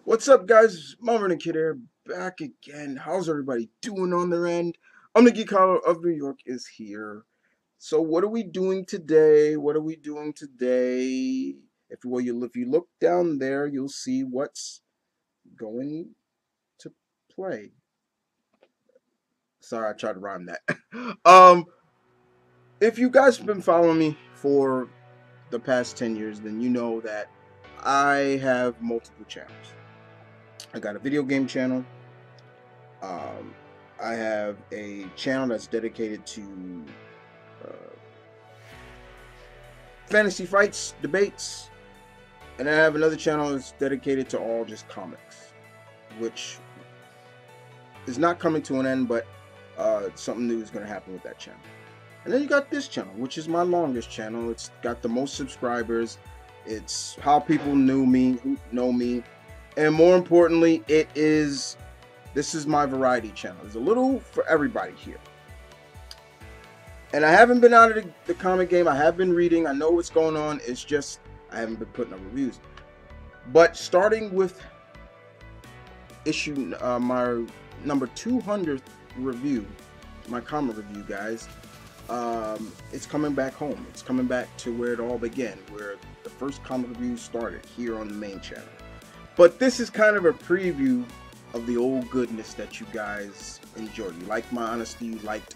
What's up, guys? Vernon here, back again. How's everybody doing on their end? I'm the Geek Hollow of New York is here. So what are we doing today? What are we doing today? If you look down there, you'll see what's going to play. Sorry, I tried to rhyme that. um, if you guys have been following me for the past 10 years, then you know that I have multiple channels. I got a video game channel. Um, I have a channel that's dedicated to fantasy fights, debates, and I have another channel that's dedicated to all just comics, which is not coming to an end, but something new is going to happen with that channel. And then you got this channel, which is my longest channel. It's got the most subscribers. It's how people know me, and more importantly, this is my variety channel. There's a little for everybody here. And I haven't been out of the comic game. I have been reading. I know what's going on. It's just I haven't been putting up reviews. But starting with my number 200th review, my comic review, guys, it's coming back home. It's coming back to where it all began, where the first comic review started, here on the main channel. But this is kind of a preview of the old goodness that you guys enjoyed. You liked my honesty, you liked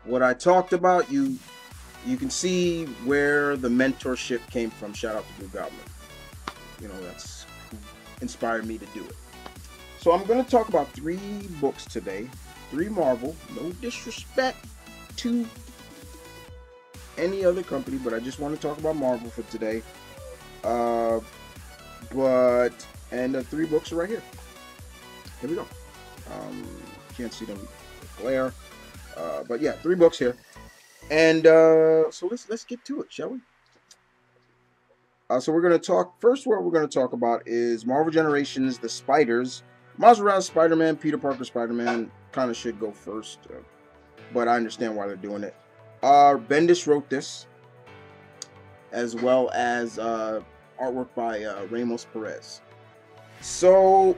what I talked about. You can see where the mentorship came from. Shout out to Blue Goblin. You know, that's who inspired me to do it. So I'm going to talk about 3 books today. 3 Marvel. No disrespect to any other company, but I just want to talk about Marvel for today. And the 3 books are right here. Here we go. Can't see them with glare. But yeah, 3 books here. And so let's get to it, shall we? So we're going to talk, first what we're going to talk about is Marvel Generations, The Spiders. Miles Morales, Spider-Man, Peter Parker, Spider-Man kind of should go first. But I understand why they're doing it. Bendis wrote this, as well as artwork by Ramos Perez. So,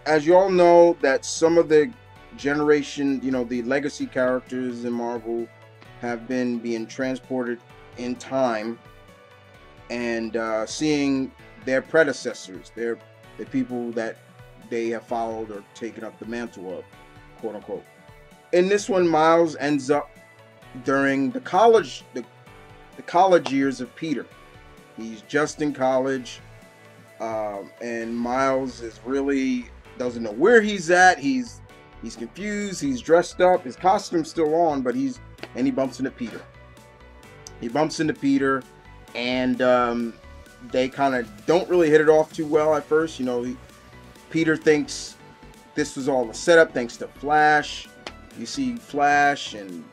as you all know, that some of the generation, the legacy characters in Marvel have been being transported in time, and seeing their predecessors, the people that they have followed or taken up the mantle of, quote unquote. In this one, Miles ends up during the college years of Peter. He's just in college, and Miles is really doesn't know where he's at. He's confused. He's dressed up. His costume's still on, but he bumps into Peter. He bumps into Peter, and they kind of don't really hit it off too well at first. Peter thinks this was all a setup thanks to Flash. You see Flash and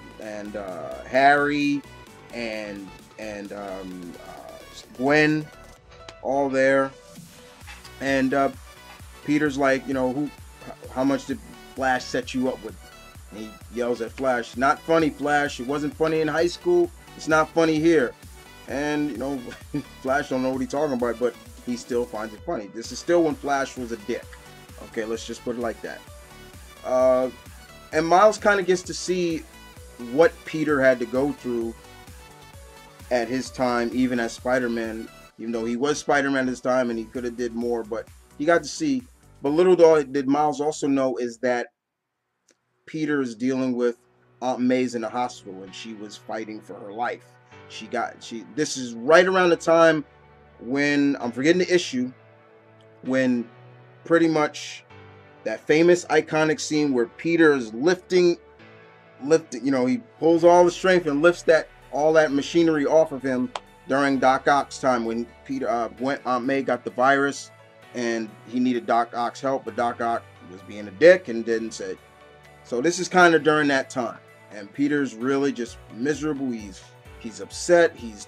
Harry and Gwen all there, and Peter's like, how much did Flash set you up with? And he yells at Flash, "Not funny, Flash. It wasn't funny in high school. It's not funny here." And Flash don't know what he's talking about, but he still finds it funny. This is still when Flash was a dick. Okay, let's just put it like that. And Miles kind of gets to see what Peter had to go through at his time, even as Spider-Man, even though he was Spider-Man at his time and he could have did more, but he got to see. But little did Miles also know is that Peter is dealing with Aunt May's in the hospital, and she was fighting for her life. This is right around the time when, I'm forgetting the issue, when pretty much that famous iconic scene where Peter is lifting, he pulls all the strength and lifts all that machinery off of him during Doc Ock's time, when Aunt May got the virus and he needed Doc Ock's help, but Doc Ock was being a dick and didn't say. So this is kind of during that time, and Peter's really just miserable. He's upset. He's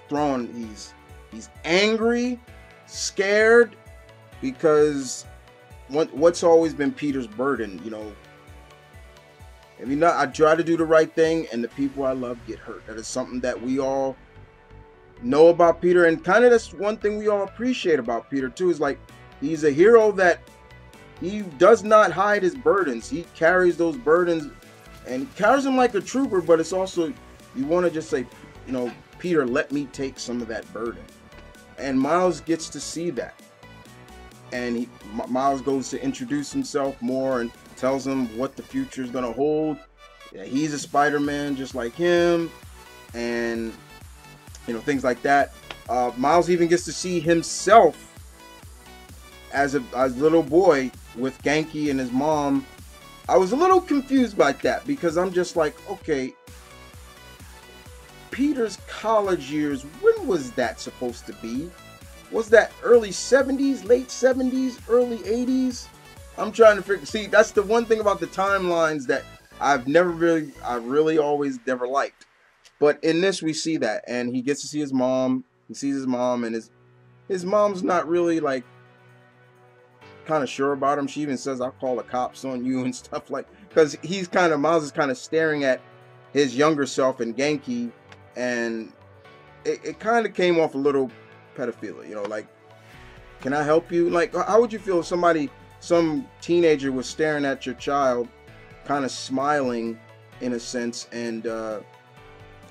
angry, scared, because what's always been Peter's burden, I try to do the right thing, and the people I love get hurt. That is something that we all know about Peter, and kind of that's one thing we all appreciate about Peter too, is like he's a hero that he does not hide his burdens. He carries those burdens and carries them like a trooper, but it's also, you want to just say, you know, Peter, let me take some of that burden. And Miles gets to see that. And Miles goes to introduce himself more and tells him what the future is going to hold. Yeah, he's a Spider-Man just like him. And, you know, things like that. Miles even gets to see himself as a little boy with Genki and his mom. I was a little confused by that because I'm just like, okay, Peter's college years, when was that supposed to be? Was that early 70s, late 70s, early 80s? I'm trying to figure. See, that's the one thing about the timelines that I really always never liked. But in this, we see that, and he gets to see his mom. He sees his mom, and his mom's not really like kind of sure about him. She even says, "I'll call the cops on you" and stuff like. Because Miles is kind of staring at his younger self in Genki, and it kind of came off a little pedophilia, you know, like, can I help you? Like, how would you feel if some teenager was staring at your child, kind of smiling in a sense, and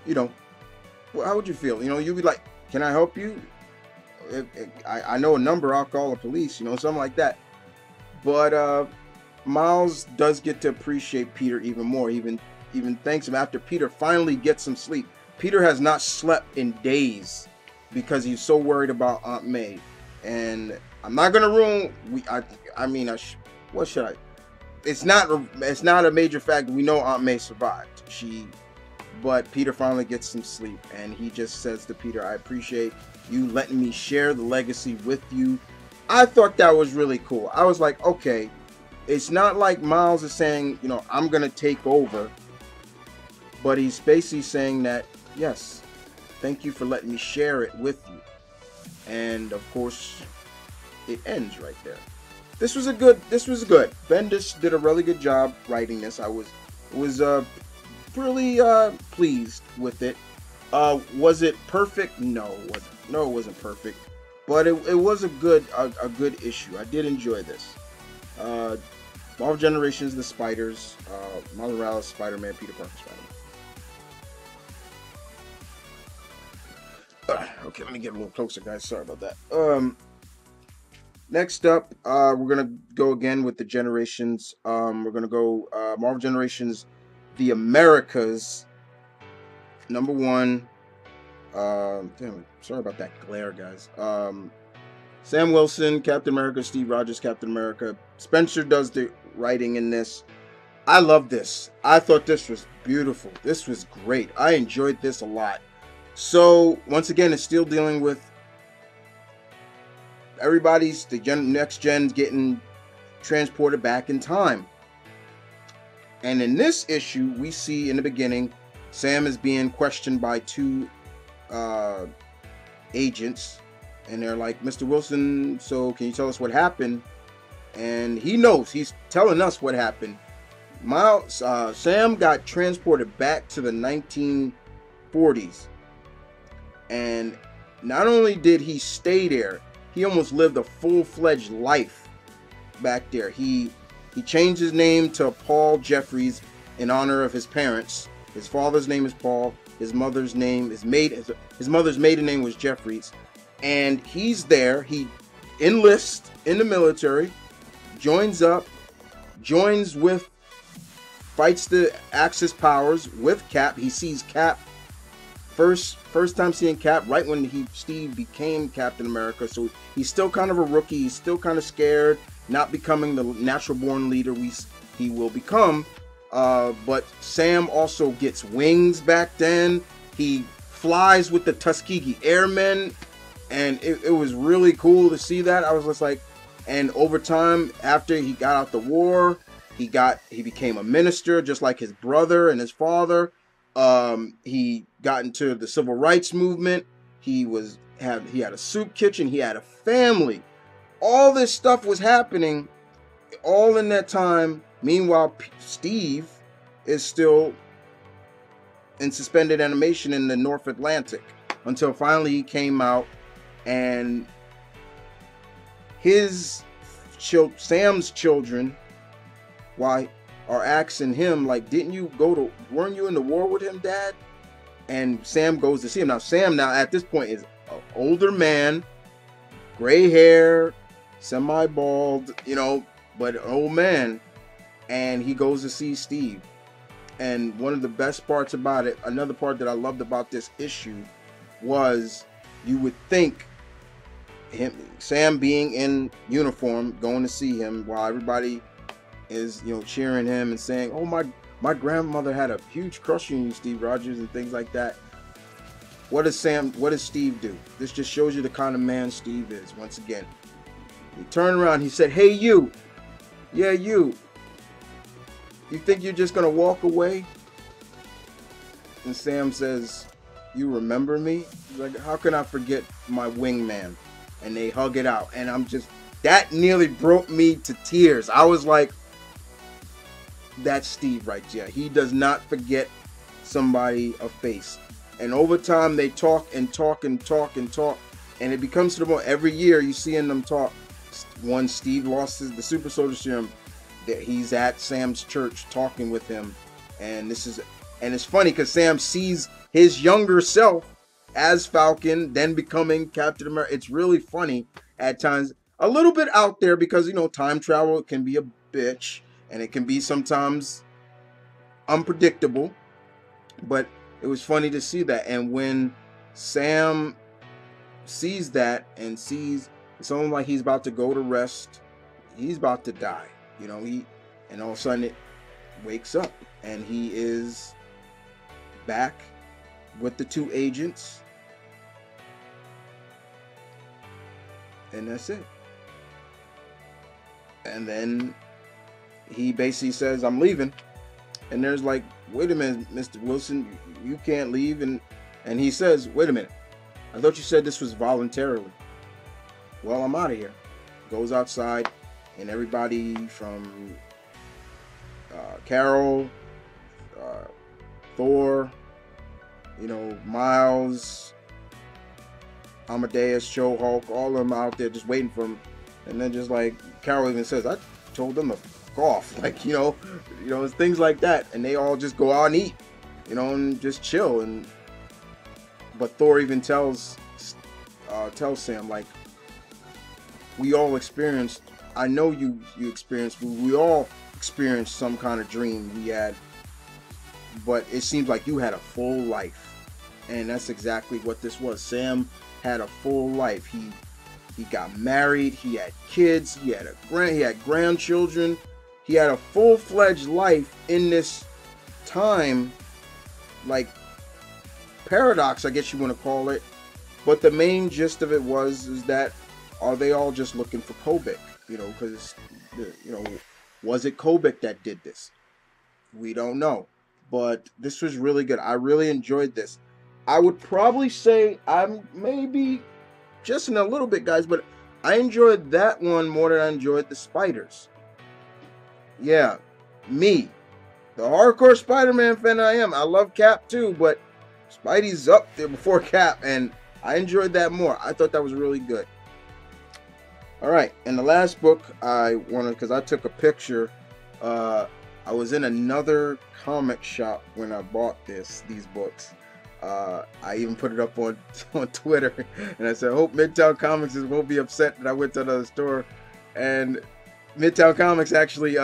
you know, how would you feel? You know, you'd be like, can I help you? I know a number, I'll call the police, you know, something like that. But Miles does get to appreciate Peter even more. Even thanks him after Peter finally gets some sleep. Peter has not slept in days because he's so worried about Aunt May. And I'm not gonna ruin. What should I? It's not a major fact. We know Aunt May survived. But Peter finally gets some sleep, and he just says to Peter, "I appreciate you letting me share the legacy with you." I thought that was really cool. I was like, okay, it's not like Miles is saying, you know, I'm gonna take over, but he's basically saying that, yes, thank you for letting me share it with you. And of course, it ends right there. This was good. Bendis did a really good job writing this. I was really pleased with it. Was it perfect? No, it wasn't. No, it wasn't perfect. But it was a good issue. I did enjoy this. Marvel Generations, The Spiders, Miles Morales, Spider-Man, Peter Parker, Spider-Man. Okay, let me get a little closer, guys. Sorry about that. Next up, we're gonna go again with the Generations. We're gonna go Marvel Generations, The Americas, #1. Damn it. Sorry about that glare, guys. Sam Wilson, Captain America. Steve Rogers, Captain America. Spencer does the writing in this. I love this. I thought this was beautiful. This was great. I enjoyed this a lot. So, once again, it's still dealing with next gen's getting transported back in time. And in this issue, we see in the beginning, Sam is being questioned by two agents, and they're like, "Mr. Wilson, so can you tell us what happened?" And he knows. He's telling us what happened. Sam got transported back to the 1940s, and not only did he stay there, he almost lived a full-fledged life back there. He changed his name to Paul Jeffries in honor of his parents. His father's name is Paul. His mother's name is his mother's maiden name was Jeffries, and he's there. He enlists in the military, joins fights the Axis powers with Cap. He sees Cap first time seeing Cap right when Steve became Captain America. So he's still kind of a rookie. He's still kind of scared, not becoming the natural born leader he will become. But Sam also gets wings back then. He flies with the Tuskegee Airmen, and it was really cool to see that. I was just like, and over time, after he got out the war, he became a minister, just like his brother and his father. He got into the civil rights movement. He had a soup kitchen. He had a family. All this stuff was happening all in that time. Meanwhile, Steve is still in suspended animation in the North Atlantic until finally he came out, and his Sam's children, why, are asking him, like, weren't you in the war with him, Dad? And Sam goes to see him. Now, Sam at this point is an older man, gray hair, semi-bald, but an old man. And he goes to see Steve. And one of the best parts about it, another part that I loved about this issue, was you would think Sam being in uniform, going to see him while everybody is, cheering him and saying, "Oh, my grandmother had a huge crush on you, Steve Rogers," and things like that. What does Steve do? This just shows you the kind of man Steve is. Once again, he turned around, he said, "Hey, you. Yeah, you. You think you're just gonna walk away?" And Sam says, "You remember me?" He's like, "How can I forget my wingman?" And they hug it out. And that nearly broke me to tears. I was like, that's Steve right there. He does not forget somebody a face. And over time, they talk and talk and talk and talk. And it becomes to the point, every year you see them talk. Once Steve lost the super soldier serum, that he's at Sam's church talking with him. And it's funny because Sam sees his younger self as Falcon, then becoming Captain America. It's really funny at times. A little bit out there because, time travel can be a bitch. And it can be sometimes unpredictable. But it was funny to see that. And when Sam sees that and sees it's almost like he's about to go to rest, he's about to die. And all of a sudden it wakes up. And he is back with the two agents. And that's it. And then he basically says, "I'm leaving." And there's like, "Wait a minute, Mr. Wilson, you can't leave." And he says, "Wait a minute. I thought you said this was voluntarily." "Well, I'm out of here." Goes outside, and everybody from Carol, Thor, Miles, Amadeus, Joe Hulk, all of them out there just waiting for him. And then just like Carol even says, "I told them to fuck off," like things like that. And they all just go out and eat, and just chill. But Thor even tells Sam, like, "We all experienced. I know you experienced. We all experienced some kind of dream we had, but it seems like you had a full life." And that's exactly what this was. Sam had a full life. He got married. He had kids. He had grandchildren. He had a full-fledged life in this time, like paradox, I guess you want to call it. But the main gist of it is that, are they all just looking for Kobik? Because was it Kobik that did this? We don't know. But this was really good. I really enjoyed this. I would probably say I'm maybe just in a little bit, guys, but I enjoyed that one more than I enjoyed the Spiders. Yeah, me, the hardcore Spider-Man fan I am. I love Cap too, but Spidey's up there before Cap, and I enjoyed that more. I thought that was really good. All right, and the last book I wanted, because I took a picture. I was in another comic shop when I bought these books. I even put it up on Twitter, and I said, "Hope Midtown Comics won't be upset that I went to another store." And Midtown Comics actually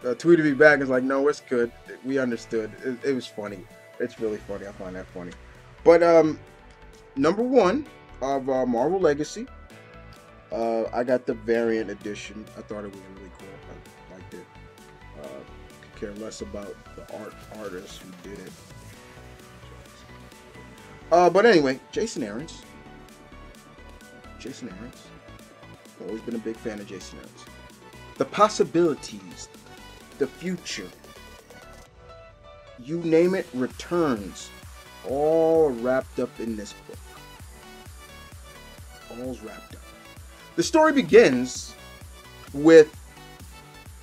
tweeted me back and was like, "No, it's good. We understood." It was funny. It's really funny. I find that funny. But number one of Marvel Legacy, I got the variant edition. I thought it was really cool. I liked it. Could care less about the artist who did it. But anyway, Jason Aaron's. I've always been a big fan of Jason Aaron's. The possibilities, the future, you name it, returns, all wrapped up in this book. All's wrapped up. The story begins with,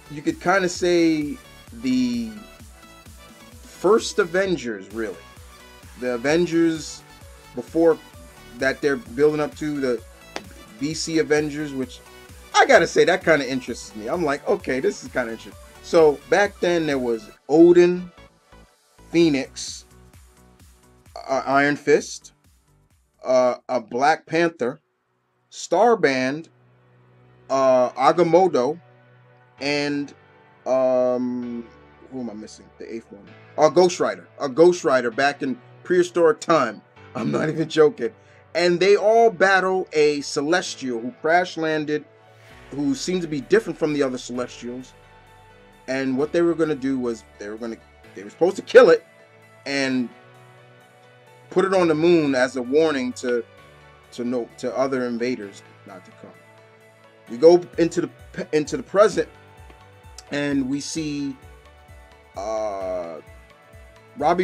you could kind of say, the first Avengers, really. The Avengers before that, they're building up to the BC Avengers, which I gotta say, that kind of interests me. I'm like, okay, this is kind of interesting. So back then there was Odin, Phoenix, Iron Fist, a Black Panther, Starband, Agamotto, and who am I missing? The eighth one. Ghost Rider. A Ghost Rider back in prehistoric time. I'm not even joking. And they all battle a Celestial who crash landed, who seemed to be different from the other Celestials. And what they were going to do was they were supposed to kill it and put it on the moon as a warning to other invaders not to come. We go into the present, and we see Robbie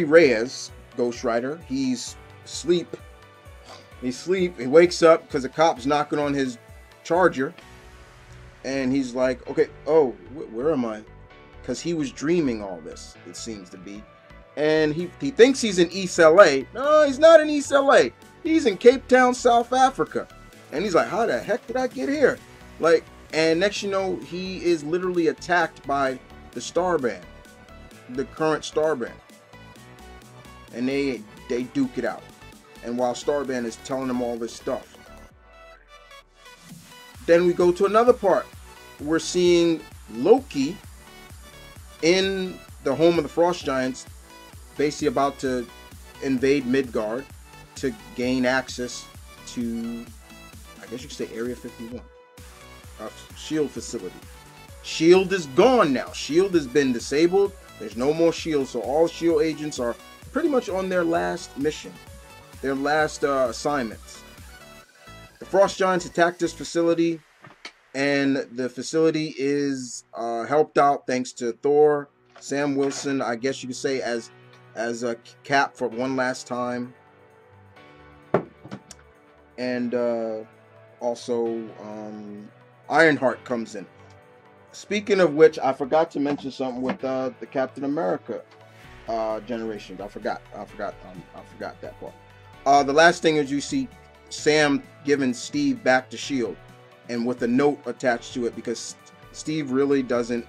Reyes, Ghost Rider. He's asleep. He wakes up because a cop's knocking on his charger, and he's like, okay, oh, where am I? Because he was dreaming all this, it seems to be. And he thinks he's in East LA. No, he's not in East LA. He's in Cape Town, South Africa. And he's like, how the heck did I get here? Like, and next you know, he is literally attacked by the Starband, the current Starband. And they duke it out. And while Starband is telling him all this stuff. Then we go to another part. We're seeing Loki in the home of the Frost Giants, basically about to invade Midgard to gain access to, I guess you could say, Area 51. S.H.I.E.L.D. facility. S.H.I.E.L.D. is gone now. S.H.I.E.L.D. has been disabled. There's no more S.H.I.E.L.D. So all S.H.I.E.L.D. agents are pretty much on their last mission. Their last assignments. The Frost Giants attacked this facility, and the facility is helped out thanks to Thor, Sam Wilson, I guess you could say, as a Cap for one last time, and also Ironheart comes in. Speaking of which, I forgot to mention something with the Captain America generation. I forgot that part. The last thing is you see Sam giving Steve back to S.H.I.E.L.D. and with a note attached to it, because Steve really doesn't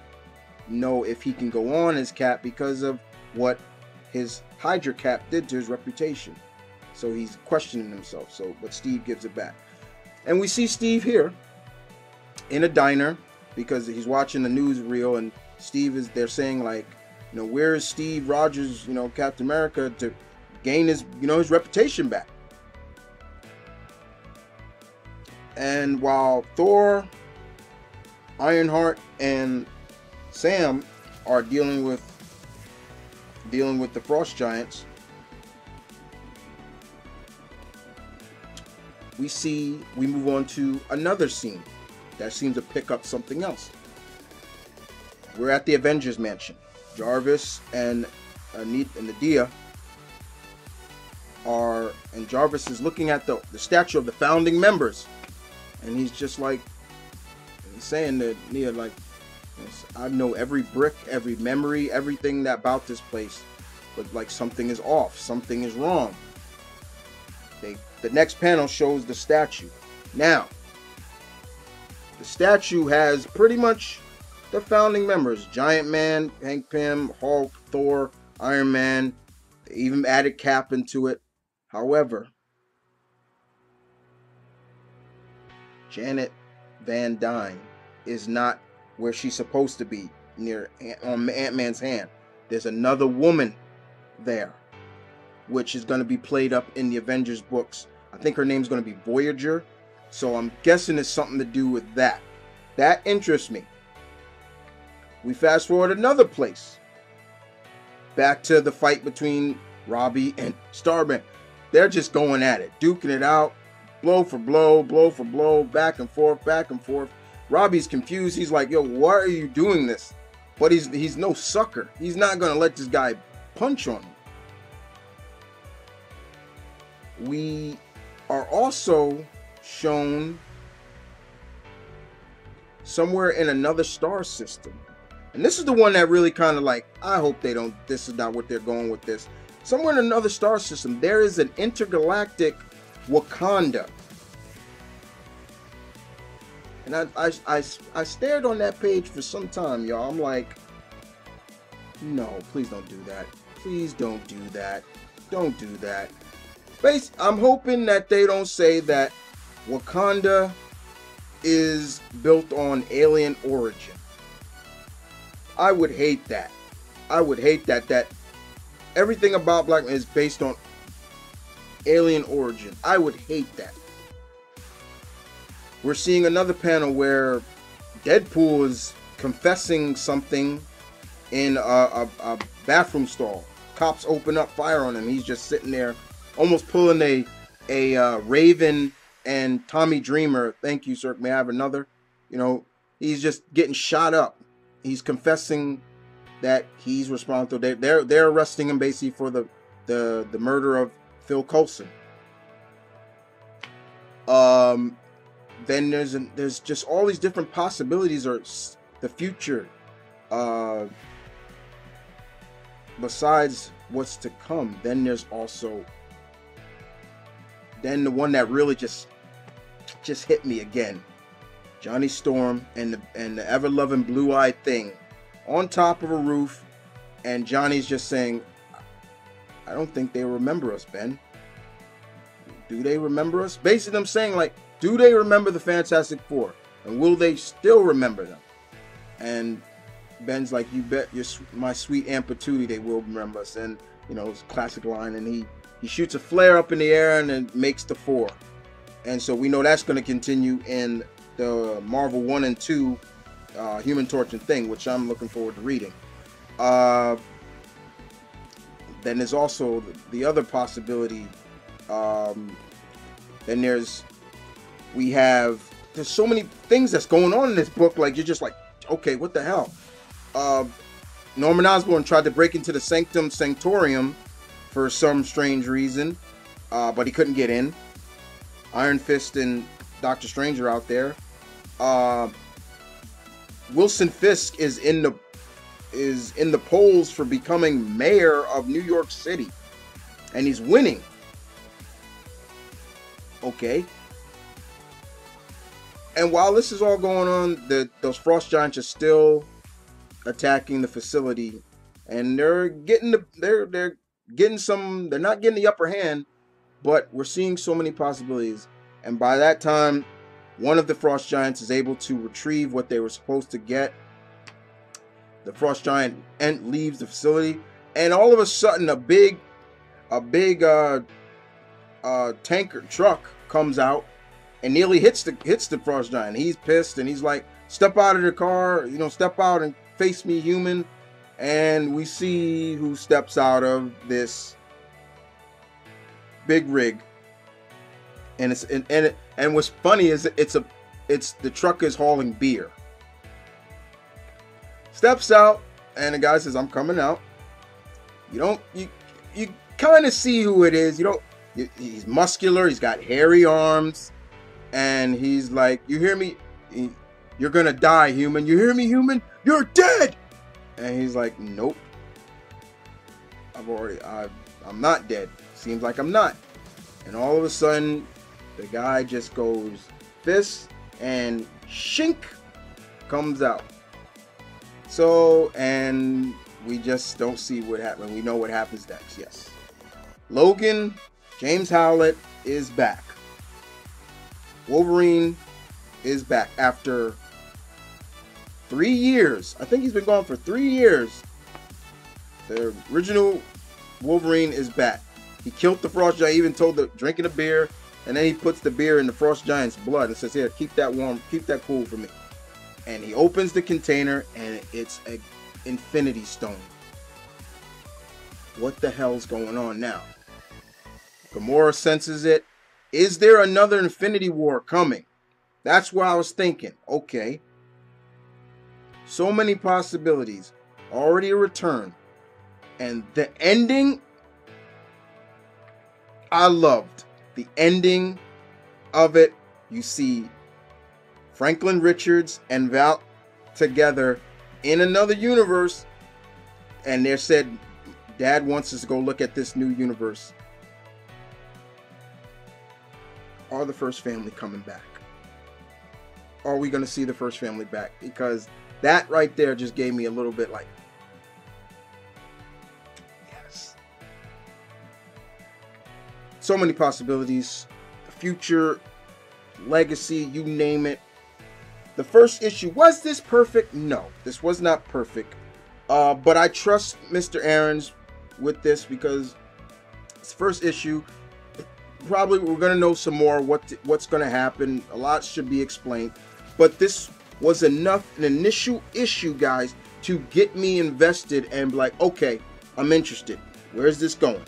know if he can go on as Cap because of what his Hydra Cap did to his reputation. So he's questioning himself. But Steve gives it back. And we see Steve here in a diner because he's watching the newsreel, and they're saying like, you know, where is Steve Rogers, you know, Captain America, to gain his, you know, his reputation back. And while Thor, Ironheart, and Sam are dealing with the Frost Giants, we move on to another scene that seems to pick up something else. We're at the Avengers Mansion. Jarvis and Nadia and Jarvis is looking at the statue of the founding members, and he's just like, he's saying to Nia, like, I know every brick, every memory, everything about this place, but like something is off, something is wrong. The next panel shows the statue. Now, the statue has pretty much the founding members: Giant Man, Hank Pym, Hulk, Thor, Iron Man. They even added Cap into it. However, Janet Van Dyne is not where she's supposed to be, near on Ant-Man's hand. There's another woman there, which is going to be played up in the Avengers books. I think her name's going to be Voyager, so I'm guessing it's something to do with that. That interests me. We fast forward another place, back to the fight between Robbie and Starband. They're just going at it, duking it out, blow for blow, back and forth, back and forth. Robbie's confused. He's like, yo, why are you doing this? But he's no sucker. He's not going to let this guy punch on him. We are also shown somewhere in another star system. And this is the one that really kind of like, I hope they don't, this is not what they're going with this. Somewhere in another star system, there is an intergalactic Wakanda. And I stared on that page for some time, y'all. I'm like, no, please don't do that. Please don't do that. Don't do that. I'm hoping that they don't say that Wakanda is built on alien origin. I would hate that. I would hate that everything about Black Man is based on alien origin. I would hate that. We're seeing another panel where Deadpool is confessing something in a bathroom stall. Cops open up fire on him. He's just sitting there, almost pulling a Raven and Tommy Dreamer. Thank you, sir. May I have another? You know, he's just getting shot up. He's confessing that he's responsible. They're arresting him basically for the murder of Phil Coulson. Then there's just all these different possibilities or the future. Besides what's to come, then there's also the one that really just hit me again. Johnny Storm and the ever-loving blue-eyed thing on top of a roof, and Johnny's just saying, I don't think they remember us, Ben. Do they remember us? Basically them saying, like, do they remember the Fantastic Four? And will they still remember them? And Ben's like, you bet my sweet Aunt Patootie, they will remember us. And, you know, it's a classic line. And he shoots a flare up in the air and then makes the 4. And so we know that's going to continue in the Marvel 1 and 2 Human Torch and Thing, which I'm looking forward to reading. Then there's also the other possibility. Then there's so many things that's going on in this book. Like, you're just like, okay, what the hell? Norman Osborn tried to break into the Sanctum Sanctorium for some strange reason, but he couldn't get in. Iron Fist and Doctor Strange are out there. Wilson Fisk is in the polls for becoming mayor of New York City, and he's winning. Okay. And while this is all going on, those frost giants are still attacking the facility, and they're not getting the upper hand, but we're seeing so many possibilities. And by that time, one of the frost giants is able to retrieve what they were supposed to get. The frost giant leaves the facility, and all of a sudden, a big tanker truck comes out and nearly hits the frost giant. He's pissed, and he's like, step out of the car, step out and face me, human. And we see who steps out of this big rig. And what's funny is it's the truck is hauling beer. Steps out, and the guy says, I'm coming out. You kind of see who it is. He's muscular, he's got hairy arms, and he's like, you hear me? You're gonna die, human. You hear me, human? You're dead! And he's like, nope. I'm not dead. Seems like I'm not. And all of a sudden, the guy just goes fist, and shink comes out. So, and we just don't see what happened. We know what happens next, yes. Logan, James Howlett is back. Wolverine is back after 3 years. I think he's been gone for 3 years. The original Wolverine is back. He killed the Frost Giant, even told the drinking a beer, and then he puts the beer in the Frost Giant's blood and says, here, keep that warm, keep that cool for me. And he opens the container, and it's an Infinity Stone. What the hell's going on now? Gamora senses it. Is there another Infinity War coming? That's what I was thinking. Okay. So many possibilities. Already a return. And the ending, I loved. The ending of it, you see Franklin Richards and Val together in another universe. And they said, Dad wants us to go look at this new universe. Are the first family coming back? are we going to see the first family back? Because that right there just gave me a little bit like, yes. So many possibilities. The future, legacy, you name it. The first issue, was this perfect? No, this was not perfect. But I trust Mr. Aarons with this because it's the first issue. Probably we're going to know some more what's going to happen. A lot should be explained. But this was enough, an initial issue, guys, to get me invested and be like, okay, I'm interested. Where's this going?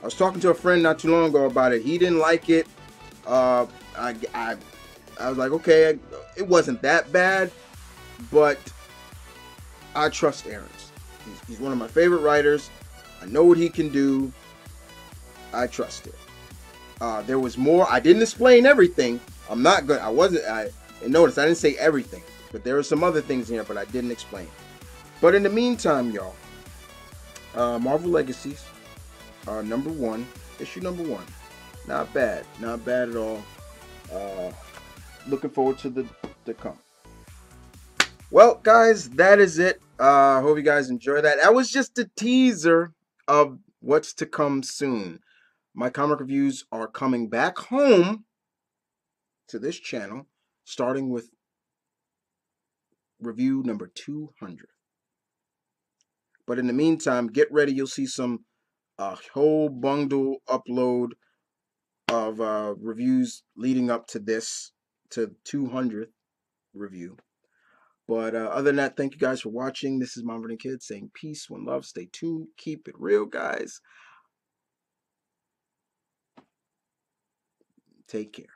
I was talking to a friend not too long ago about it. He didn't like it. I was like, okay, it wasn't that bad, but I trust Aarons. He's one of my favorite writers. I know what he can do. I trust it. There was more. I didn't explain everything. I'm not good. And notice I didn't say everything, but there were some other things in here, but I didn't explain. But in the meantime, y'all, Marvel Legacies, number 1, issue number 1. Not bad. Not bad at all. Looking forward to the come. Well, guys, that is it. Hope you guys enjoy that. That was just a teaser of what's to come soon. My comic reviews are coming back home to this channel, starting with review number 200. But in the meantime, get ready. You'll see a whole bundle upload of reviews leading up to this, to 200th review. But other than that, thank you guys for watching. This is M.V.K Kid saying peace, one love, stay tuned, keep it real, guys. Take care.